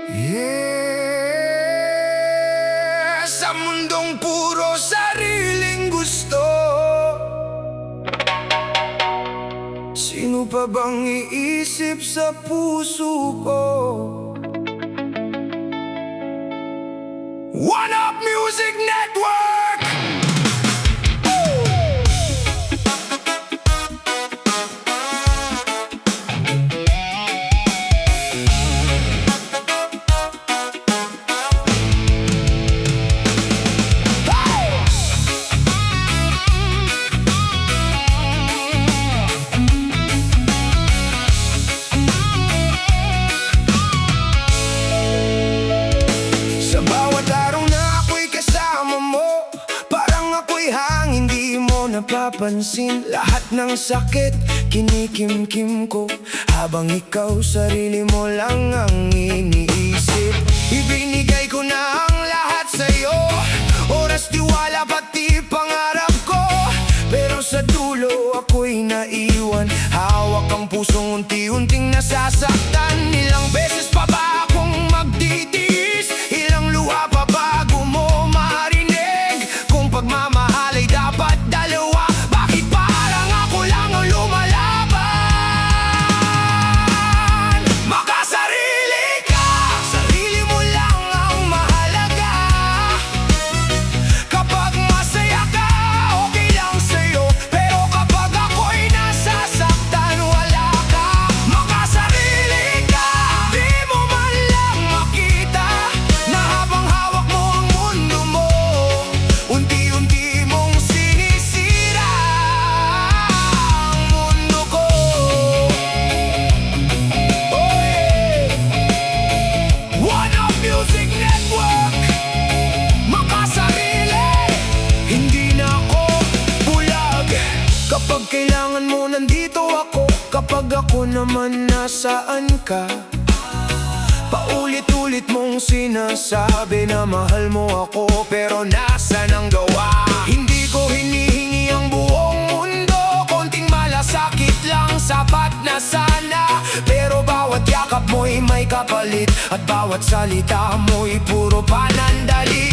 Yeah, sa mundong puro sariling gusto, sino pa bang iisip sa puso ko? One Up Music Network! Sa bawat araw na ako'y kasama mo, parang ako'y hangin di mo napapansin. Lahat ng sakit kinikimkim ko, habang ikaw sarili mo lang ang iniisip. Ibinigay ko na ang lahat sa'yo, oras, tiwala, pati pangarap ko. Pero sa dulo ako'y naiwan, hawak ang pusong unti-unting nasasaktan. Ilang beses pa ba akong magtitiis? Ilang luha pa bago mo marinig? Kung pagmamahal ay dapat dalawa, bakit parang ako lang ang lumalaban? Makasarili ka, sarili mo lang ang mahalaga. Kapag masaya ka, okay lang sa'yo, pero kapag ako'y nasasaktan, wala ka. Makasarili ka, di mo man lang makita na habang hawak mo ang mundo mo, unti-unti mong sinisira ang mundo ko. Oh yeah. One Up Music Network, makasarili, hindi na ako bulag. Kapag kailangan mo, nandito ako. Kapag ako naman, nasaan ka? Paulit-ulit mong sinasabi na mahal mo ako, pero nasan ang gawa? Hindi ko hinihingi ang buong mundo, konting malasakit lang sapat na sana. Pero bawat yakap mo'y may kapalit, at bawat salita mo'y puro panandali.